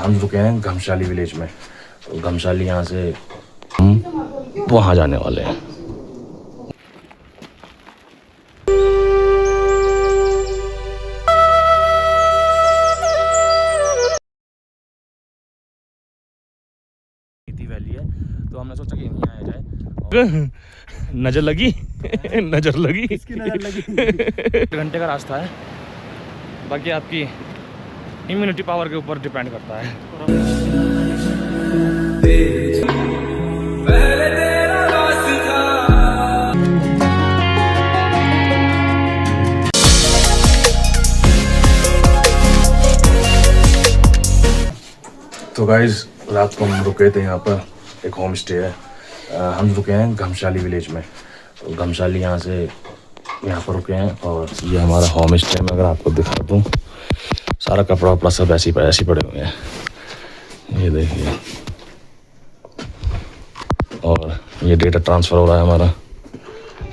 हम रुके हैं घमशाली विलेज में। तो घमशाली यहाँ से हम वहाँ जाने वाले हैं। वैली है तो हमने सोचा कि यहीं आया जाए। नजर लगी नजर लगी इसकी नजर लगी। घंटे का रास्ता है, बाकी आपकी इम्यूनिटी पावर के ऊपर डिपेंड करता है। तो गाइज रात को हम रुके थे यहाँ पर, एक होम स्टे है। हम रुके हैं घमशाली विलेज में। तो घमशाली यहाँ से यहाँ पर रुके हैं और ये हमारा होम स्टे में अगर आपको दिखा दूँ, सारा कपड़ा वपड़ा सब ऐसे ही पड़े हुए हैं, ये देखिए। और ये डेटा ट्रांसफ़र हो रहा है हमारा।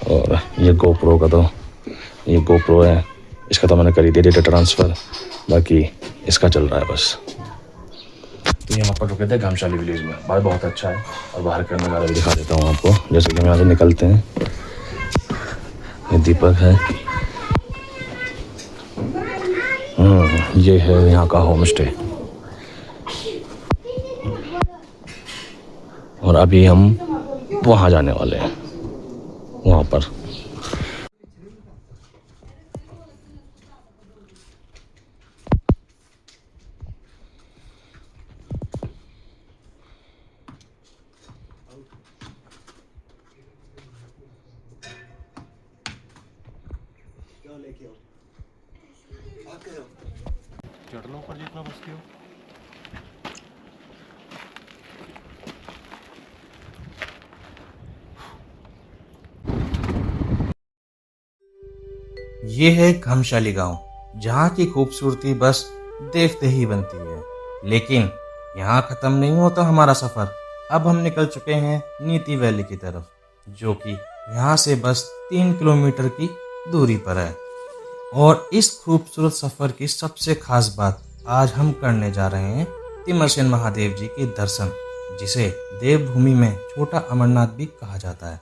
और ये गोप्रो का, तो ये गोप्रो है, इसका तो मैंने कर ही दिया डेटा ट्रांसफ़र, बाकी इसका चल रहा है बस। तो यहाँ पर रुके थे घमशाली विलेज में। बाहर बहुत अच्छा है और बाहर का नज़ारा भी दिखा देता हूँ आपको। जैसे कि हम यहाँ से निकलते हैं, ये दीपक है, ये है यहाँ का होम स्टे। और अभी हम वहाँ जाने वाले हैं, वहाँ पर। चढ़ लो ऊपर जितना बसती हो। ये है घमशाली गांव, जहाँ की खूबसूरती बस देखते ही बनती है। लेकिन यहाँ खत्म नहीं होता हमारा सफर। अब हम निकल चुके हैं नीति वैली की तरफ, जो कि यहाँ से बस 3 किलोमीटर की दूरी पर है। और इस खूबसूरत सफर की सबसे खास बात, आज हम करने जा रहे हैं तिमरसेन महादेव जी के दर्शन, जिसे देवभूमि में छोटा अमरनाथ भी कहा जाता है।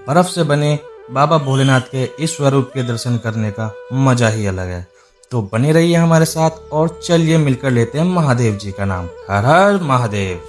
बर्फ से बने बाबा भोलेनाथ के इस स्वरूप के दर्शन करने का मजा ही अलग है। तो बने रहिए हमारे साथ और चलिए मिलकर लेते हैं महादेव जी का नाम। हर हर महादेव।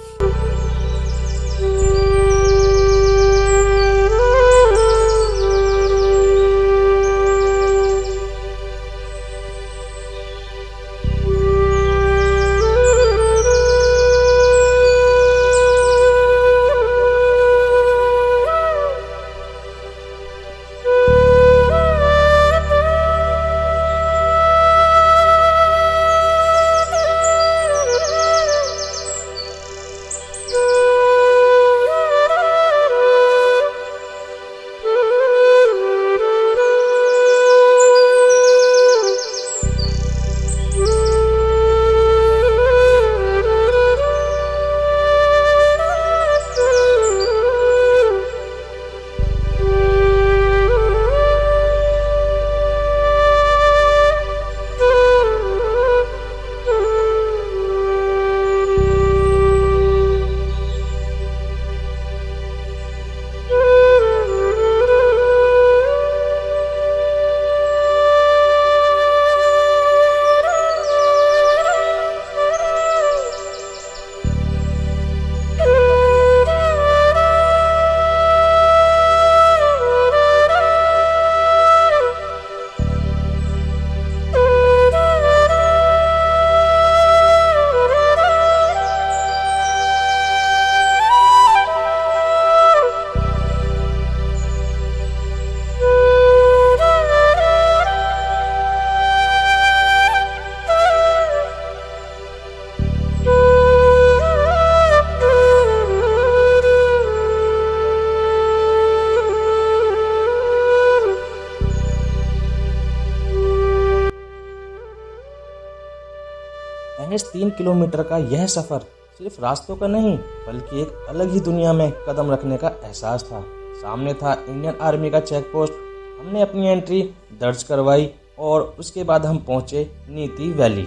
महज 3 किलोमीटर का यह सफर सिर्फ रास्तों का नहीं, बल्कि एक अलग ही दुनिया में कदम रखने का एहसास था। सामने था इंडियन आर्मी का चेक पोस्ट। हमने अपनी एंट्री दर्ज करवाई और उसके बाद हम पहुंचे नीति वैली।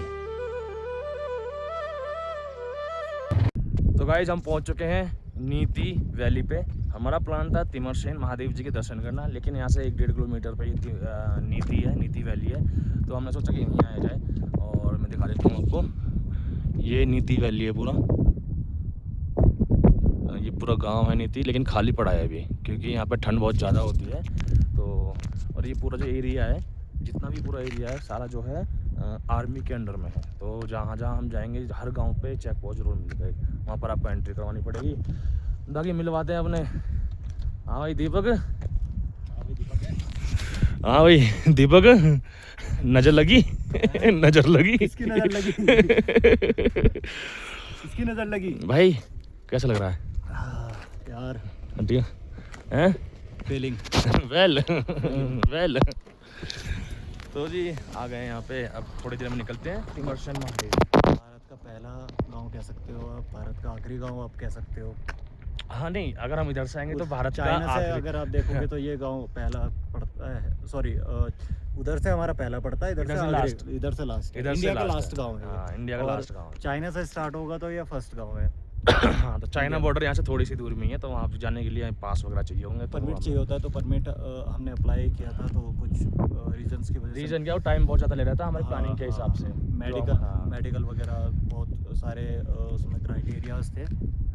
तो गाइज हम पहुंच चुके हैं नीति वैली पे। हमारा प्लान था तिमरसेन महादेव जी के दर्शन करना, लेकिन यहाँ से 1-1.5 किलोमीटर पर नीति है, नीति वैली है। तो हमने सोचा कि यहीं आया जाए। और मैं दिखा देता हूँ आपको, ये नीति वैली है पूरा। ये पूरा गांव है नीति, लेकिन खाली पड़ा है अभी, क्योंकि यहाँ पे ठंड बहुत ज़्यादा होती है। तो और ये पूरा जो एरिया है, जितना भी पूरा एरिया है सारा जो है आर्मी के अंडर में है। तो जहाँ जहाँ हम जाएंगे हर गांव पे चेक पोस्ट जरूर मिलेगा, वहाँ पर आपको एंट्री करवानी पड़ेगी। बाकी मिलवाते हैं अपने। हाँ भाई दीपक, हाँ भाई दीपक, नज़र लगी नज़र लगी, इसकी नजर लगी इसकी नजर लगी भाई। कैसा लग रहा है यार? ठीक है फीलिंग वेल वेल। तो जी आ गए यहाँ पे। अब थोड़ी देर में निकलते हैं तिमरसेन महादेव। भारत का पहला गांव कह सकते हो आप, भारत का आखिरी गांव आप कह सकते हो। हाँ नहीं, अगर हम इधर से आएंगे तो भारत का चाइना से आखिरी। अगर आप देखोगे तो ये गांव पहला पड़ता है। सॉरी, उधर से हमारा पहला पड़ता है, इधर से लास्ट, इधर से लास्ट, इंडिया का लास्ट गांव है। हाँ, इंडिया का और लास्ट गांव है। चाइना से स्टार्ट होगा तो ये फर्स्ट गांव है। हाँ, तो चाइना बॉर्डर यहाँ से थोड़ी सी दूर में ही है, तो वहाँ पे जाने के लिए पास वगैरह चाहिए होंगे। तो परमिट चाहिए होता है, तो परमिट हमने अप्लाई किया था, तो कुछ रीजंस की वजह से। रीजन क्या, वो टाइम बहुत ज़्यादा ले रहा था हमारे प्लानिंग के हिसाब से। मेडिकल वगैरह बहुत सारे उसमें क्राइटेरियाज थे।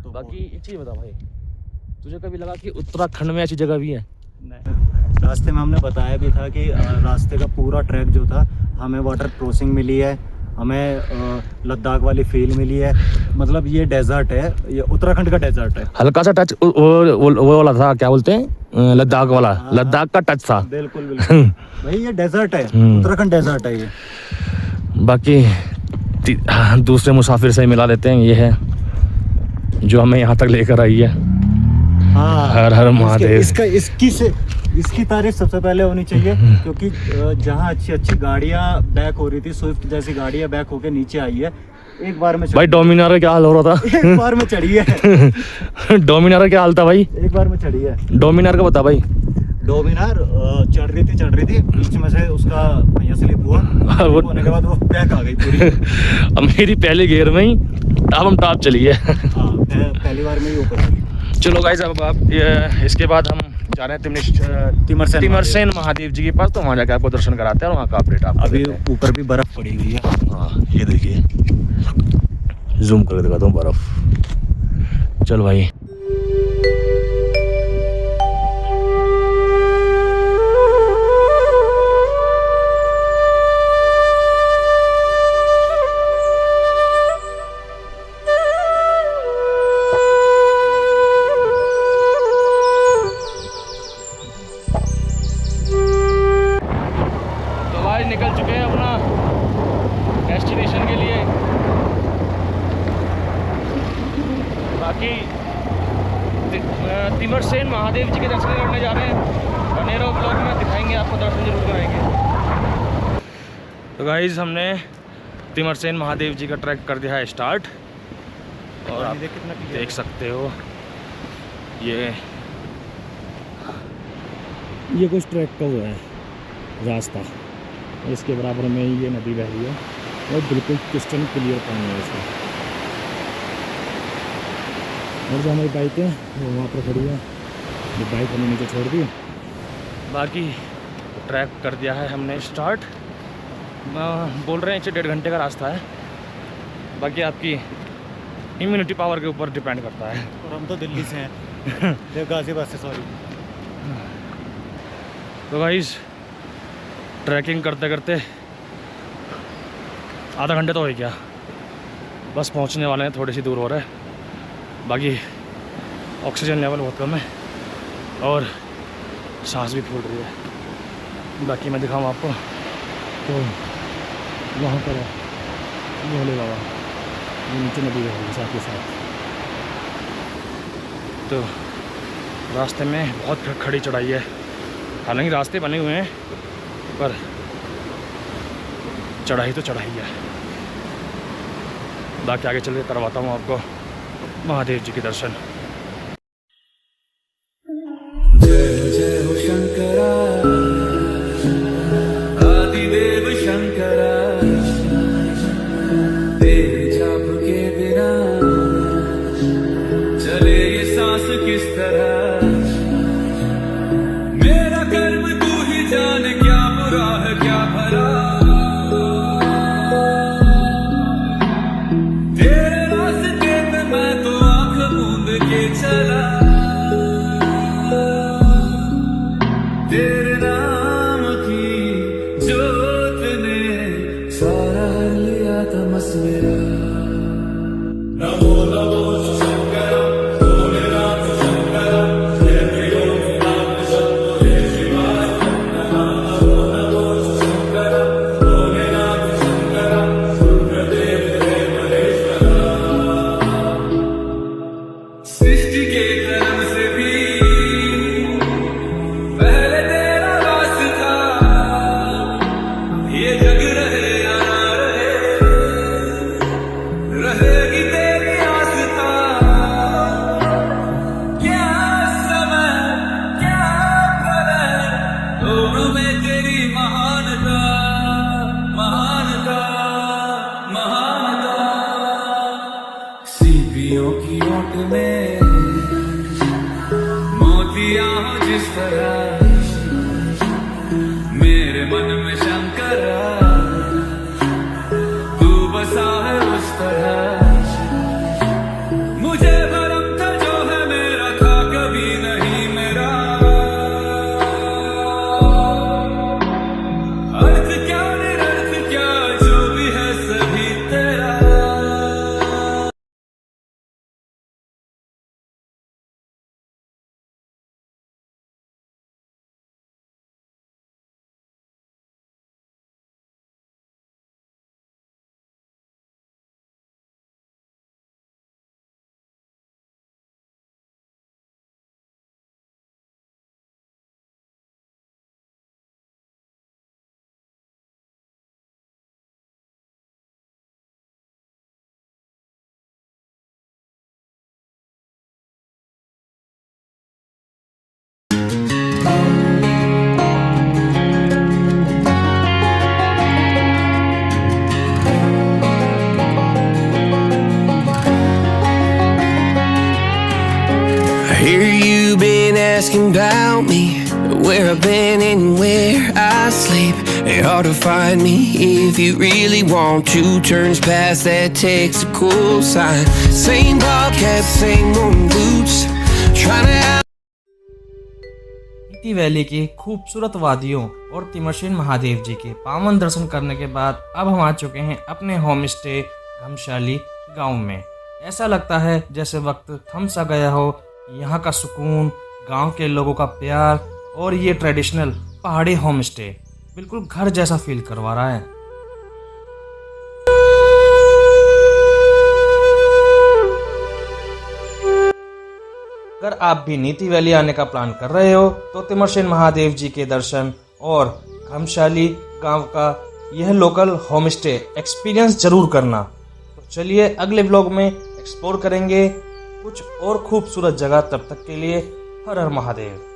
तो बाकी एक चीज़ बता भाई, तुझे कभी लगा कि उत्तराखंड में ऐसी जगह भी है? रास्ते में हमने बताया भी था कि रास्ते का पूरा ट्रैक जो था, हमें वाटर क्रॉसिंग मिली है, हमें लद्दाख वाली फील मिली है। मतलब ये डेजर्ट है, ये उत्तराखंड का डेजर्ट है। हल्का सा टच वो वाला था, क्या बोलते हैं, लद्दाख वाला। हाँ। लद्दाख का टच था। बिल्कुल बिल्कुल भाई, ये डेजर्ट है, उत्तराखंड डेजर्ट है ये। बाकी दूसरे मुसाफिर से मिला देते हैं, ये है जो हमें यहाँ तक लेकर आई है। हाँ, हर हर महादेव। इसकी तारीफ सबसे पहले होनी चाहिए, क्योंकि जहाँ अच्छी अच्छी गाड़ियाँ बैक हो रही थी, स्विफ्ट जैसी गाड़ियाँ बैक होके नीचे आई है, एक बार में भाई डोमिनार का क्या हाल हो रहा था? एक बार में चढ़ी है डोमिनार का क्या हाल था भाई? एक बार में चढ़ी है। डोमिनार का बता भाई। डोमिनार चढ़ रही थी, बीच में से उसका पहिया स्लिप हुआ, होने के बाद वो बैक आ गई पूरी। अब मेरी पहले गियर में ही अब हम टॉप चली है। हाँ, पहली बार में ही ऊपर। चलो गाइस, अब आप इसके बाद हम जा रहे हैं तिमरसेन महादेव जी के पास। तो वहाँ जाके आपको दर्शन कराते हैं और वहाँ का अपडेट आपको अभी देते हैं। ऊपर भी बर्फ पड़ी हुई है। हाँ ये देखिए, जूम करके दिखाता हूँ बर्फ। चल भाई। निकल चुके हैं अपना डेस्टिनेशन के लिए। बाकी तिमरसेन महादेव जी के दर्शन करने जा रहे हैं। बने रहो ब्लॉग में, दिखाएंगे आपको, दर्शन जरूर कराएंगे। तो गाइज हमने तिमरसेन महादेव जी का ट्रैक कर दिया है स्टार्ट, और आप देख सकते हो ये कुछ ट्रैक का हुआ है रास्ता। इसके बराबर में ये नदी बह रही है और बिल्कुल क्रिस्टल क्लियर पानी है इसका। और जो हमारी बाइक है वो वहाँ पर खड़ी है, ये बाइक हमने नीचे छोड़ दी। बाकी ट्रैक कर दिया है हमने स्टार्ट। बोल रहे हैं 1.5 घंटे का रास्ता है। बाकी आपकी इम्यूनिटी पावर के ऊपर डिपेंड करता है। और हम तो दिल्ली से हैं गाजियाबाद से, सॉरी। तो गाइस ट्रैकिंग करते करते आधा घंटे तो हो गया, बस पहुंचने वाले हैं, थोड़ी सी दूर हो रहा है। बाकी ऑक्सीजन लेवल बहुत कम है और सांस भी फूल रही है। बाकी मैं दिखाऊँ आपको, तो वहाँ पर है भोले बाबा, ये नीचे नदी बह रही है साथ ही साथ। तो रास्ते में बहुत खड़ी चढ़ाई है, हालांकि रास्ते बने हुए हैं पर चढ़ाई तो चढ़ाई है। बाकी आगे चल के करवाता हूँ आपको महादेव जी के दर्शन। जय जय हो शंकरा, आदिदेव शंकरा, तेरे जाप के बिना चला तेरे नाम की जोत ने सारा लिया तमस मेरा नमो नमो शंकर भोलेनाथ शंकर जय त्रिलोकीनाथ शंभो जय शिवाय नमो नमो शंकर भोलेनाथ शंकर रुद्रदेव जय महेश्वरा सृष्टि के कर्म से भी पहले तेरा वास था ये जग रहे या ना रहेगी तेरी आस्था क्या समय क्या प्रलय दोनों में तेरी महानता महानता महानता सीपियों की ओट में मोतियां हो जिस तरह मेरे मन में शंकरा तू बसा है उस तरह मुझे भरम था जो है मेरा था कभी नहीं मेरा अर्थ क्या निरर्थ क्या जो भी है सभी तेरा I hear you been asking about me, where I've been and where I sleep. It's hard to find me if you really want to. Turns past that takes a cool sign. Same bobcat, same moon boots. Trying to नीति valley की खूबसूरत वादियों और तिमरशिन महादेव जी के पावन दर्शन करने के बाद अब हम आ चुके हैं अपने होम स्टे घमशाली गांव में। ऐसा लगता है जैसे वक्त थम सा गया हो। यहाँ का सुकून, गांव के लोगों का प्यार और ये ट्रेडिशनल पहाड़ी होम स्टे बिल्कुल घर जैसा फील करवा रहा है। अगर आप भी नीति वैली आने का प्लान कर रहे हो तो तिमरशिन महादेव जी के दर्शन और घमशाली गांव का यह लोकल होम स्टे एक्सपीरियंस जरूर करना। तो चलिए अगले व्लॉग में एक्सप्लोर करेंगे कुछ और खूबसूरत जगह। तब तक के लिए हर हर महादेव।